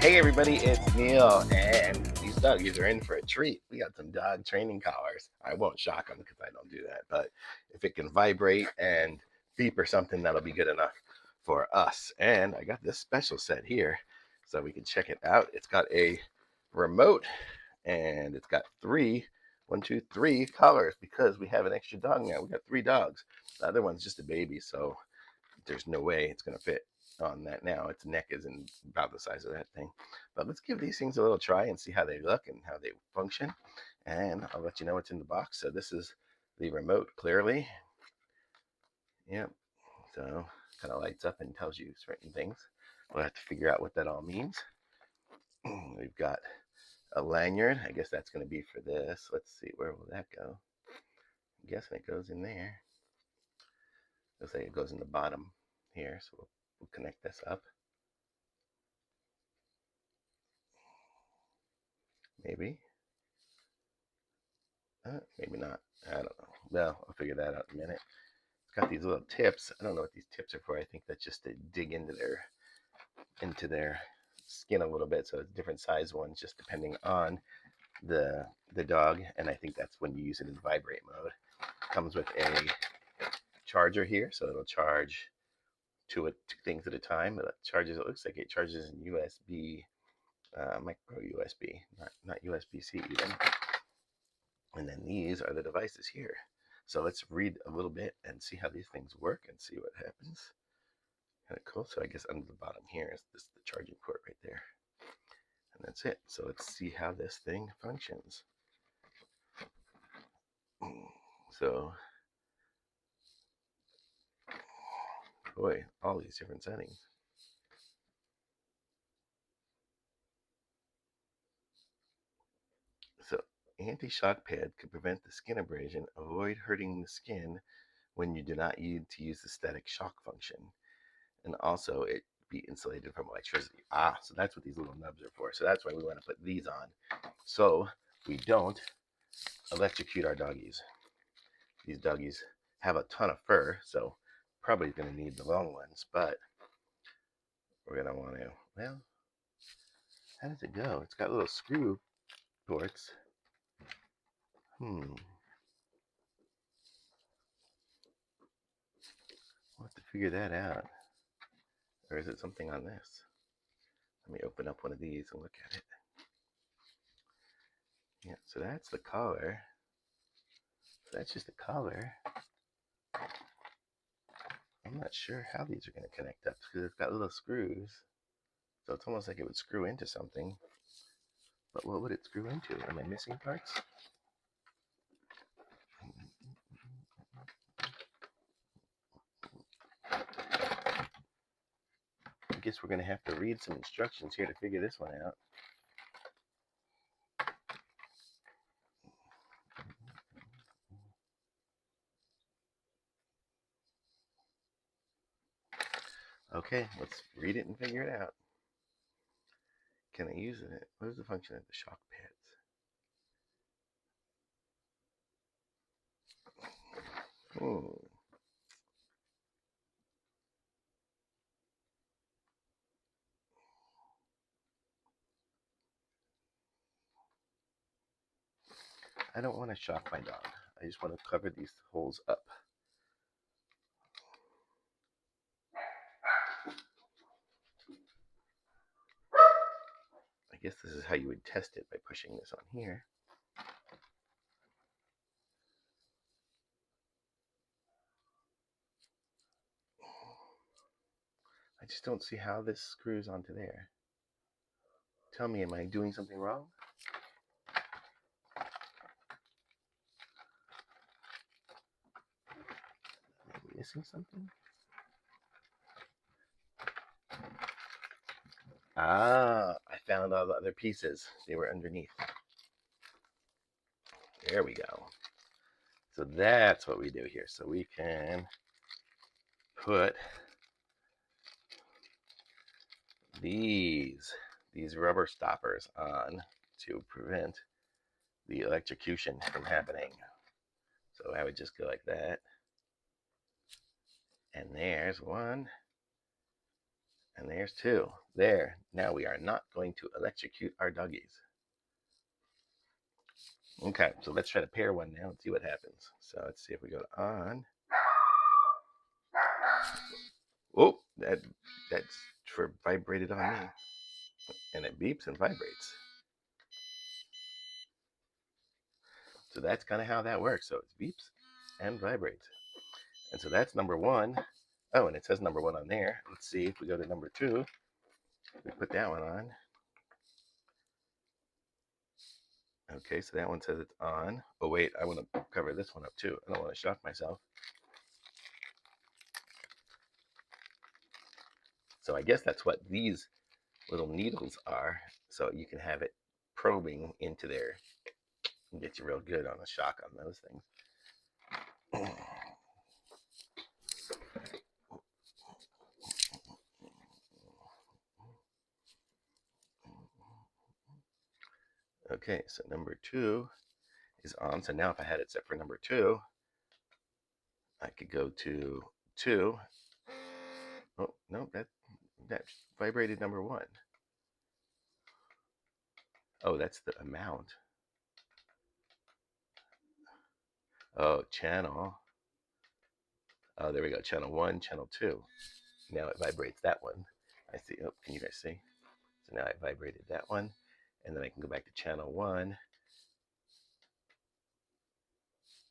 Hey everybody, it's Neil, and these doggies are in for a treat. We got some dog training collars. I won't shock them because I don't do that, but if it can vibrate and beep or something, that'll be good enough for us. And I got this special set here so we can check it out. It's got a remote and it's got three collars because we have an extra dog now. We got three dogs. The other one's just a baby, so there's no way it's going to fit on that now. Its neck is in about the size of that thing. But let's give these things a little try and see how they look and how they function. And I'll let you know what's in the box. So this is the remote, clearly. Yep. So kind of lights up and tells you certain things. We'll have to figure out what that all means. We've got a lanyard. I guess that's going to be for this. Let's see, where will that go? I'm guessing it goes in there. Looks like it goes in the bottom here. So we'll connect this up. Maybe. Maybe not. I don't know. Well, I'll figure that out in a minute. It's got these little tips. I don't know what these tips are for. I think that's just to dig into their skin a little bit. So it's different size ones, just depending on the dog. And I think that's when you use it in vibrate mode. It comes with a charger here, so it'll charge two things at a time. It charges. It looks like it charges in USB, micro USB, not USB-C even. And then these are the devices here. So let's read a little bit and see how these things work and see what happens. Kind of cool. So I guess under the bottom here is the charging port right there. And that's it. So let's see how this thing functions. So, boy, all these different settings. So anti-shock pad could prevent the skin abrasion. Avoid hurting the skin when you do not need to use the static shock function. And also it be insulated from electricity. So that's what these little nubs are for. So that's why we want to put these on, so we don't electrocute our doggies. These doggies have a ton of fur, so probably going to need the long ones, but we're going to want to, well, how does it go? It's got little screw ports. We'll have to figure that out. Or is it something on this? Let me open up one of these and look at it. Yeah, so that's the collar. So that's just the collar. I'm not sure how these are going to connect up because it's got little screws. So it's almost like it would screw into something. But what would it screw into? Am I missing parts? I guess we're going to have to read some instructions here to figure this one out. Okay, let's read it and figure it out. Can I use it? What is the function of the shock pads? I don't want to shock my dog. I just want to cover these holes up. I guess this is how you would test it, by pushing this on here. I just don't see how this screws onto there. Tell me, am I doing something wrong? Am I missing something? I found all the other pieces. They were underneath. There we go. So that's what we do here. So we can put these rubber stoppers on to prevent the electrocution from happening. So I would just go like that. And there's one. And there's 2. There. Now we are not going to electrocute our doggies. Okay, so let's try to pair one now and see what happens. So let's see if we go to on. Oh, that's for vibrated on me. And it beeps and vibrates. So that's kind of how that works. So it beeps and vibrates. And so that's number 1. Oh, and it says number 1 on there. Let's see if we go to number 2. We put that one on. Okay, so that one says it's on. Oh, wait, I want to cover this one up too. I don't want to shock myself. So I guess that's what these little needles are. So you can have it probing into there and get you real good on a shock on those things. Okay, so number 2 is on. So now if I had it set for number 2, I could go to 2. Oh, no, that vibrated number 1. Oh, that's the amount. Oh, channel. Oh, there we go. Channel 1, channel 2. Now it vibrates that one. I see. Oh, can you guys see? So now I vibrated that one. And then I can go back to channel 1.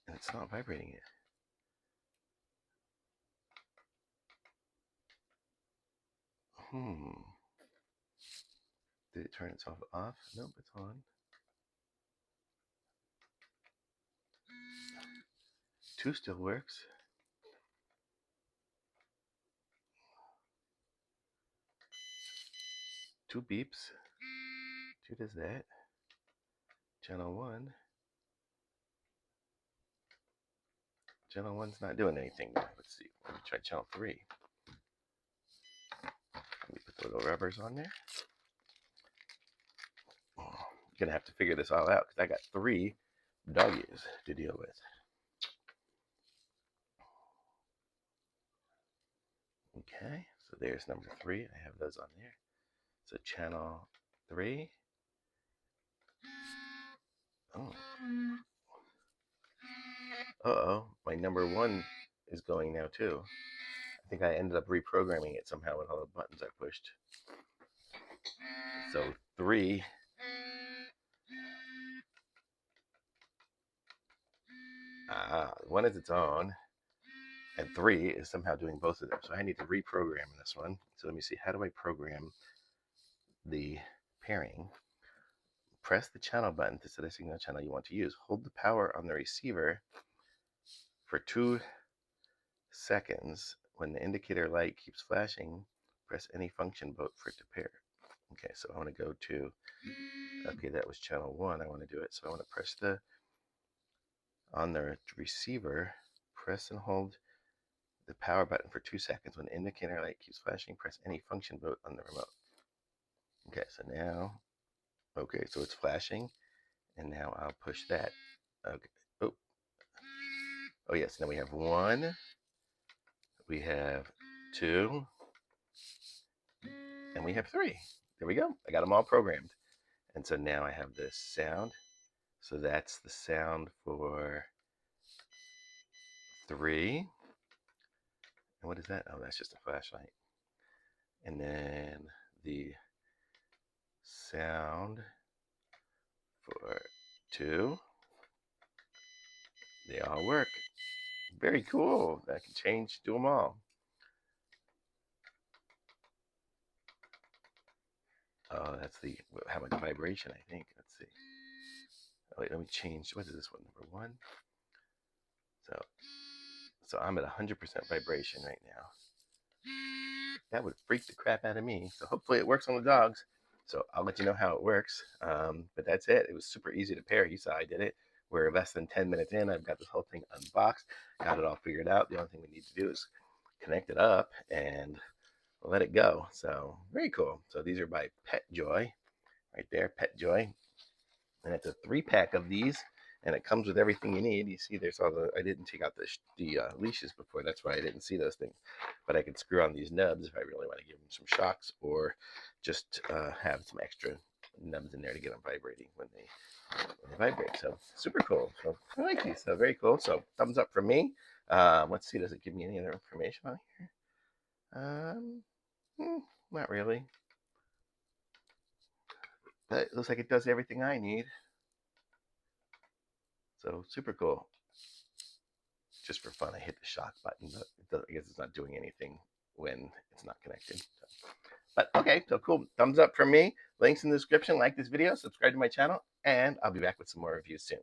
And it's not vibrating it. Did it turn itself off? Nope, it's on. 2 still works. 2 beeps. 2 does that. Channel 1. Channel 1's not doing anything. Let's see. Let me try channel 3. Let me put the little rubbers on there. I'm gonna have to figure this all out because I got 3 doggies to deal with. Okay, so there's number 3. I have those on there. So channel 3. Oh. Uh-oh, my number 1 is going now too. I think I ended up reprogramming it somehow with all the buttons I pushed. So 3. 1 is its own, and 3 is somehow doing both of them. So I need to reprogram this one. So let me see, how do I program the pairing? Press the channel button to set a signal channel you want to use. Hold the power on the receiver for 2 seconds. When the indicator light keeps flashing, press any function for it to pair. Okay, so I want to go to, okay, that was channel 1. I want to do it. So I want to press on the receiver, press and hold the power button for 2 seconds. When the indicator light keeps flashing, press any function vote on the remote. Okay, so now, okay, so it's flashing, and now I'll push that. Okay. Oh yes, now we have 1, we have 2, and we have 3. There we go. I got them all programmed. And so now I have this sound. So that's the sound for 3. And what is that? Oh, that's just a flashlight. And then the sound for 2. They all work. Very cool. I can do them all. Oh, that's how much vibration, I think. Let's see. Oh, wait, let me change. What is this one? Number 1. So I'm at 100% vibration right now. That would freak the crap out of me. So hopefully it works on the dogs. So I'll let you know how it works. But that's it. It was super easy to pair. You saw I did it. We're less than 10 minutes in. I've got this whole thing unboxed. Got it all figured out. The only thing we need to do is connect it up and let it go. So very cool. So these are by PetJoy. Right there, PetJoy. And it's a 3-pack of these. and it comes with everything you need. You see, there's all the. I didn't take out the leashes before. That's why I didn't see those things. But I can screw on these nubs if I really want to give them some shocks, or just have some extra nubs in there to get them vibrating when they vibrate. So super cool. So I like these. So very cool. So thumbs up from me. Let's see. Does it give me any other information on here? Not really. But it looks like it does everything I need. So super cool. Just for fun, I hit the shock button, but I guess it's not doing anything when it's not connected. So. But okay, so cool. Thumbs up from me. Links in the description. Like this video, subscribe to my channel, and I'll be back with some more reviews soon.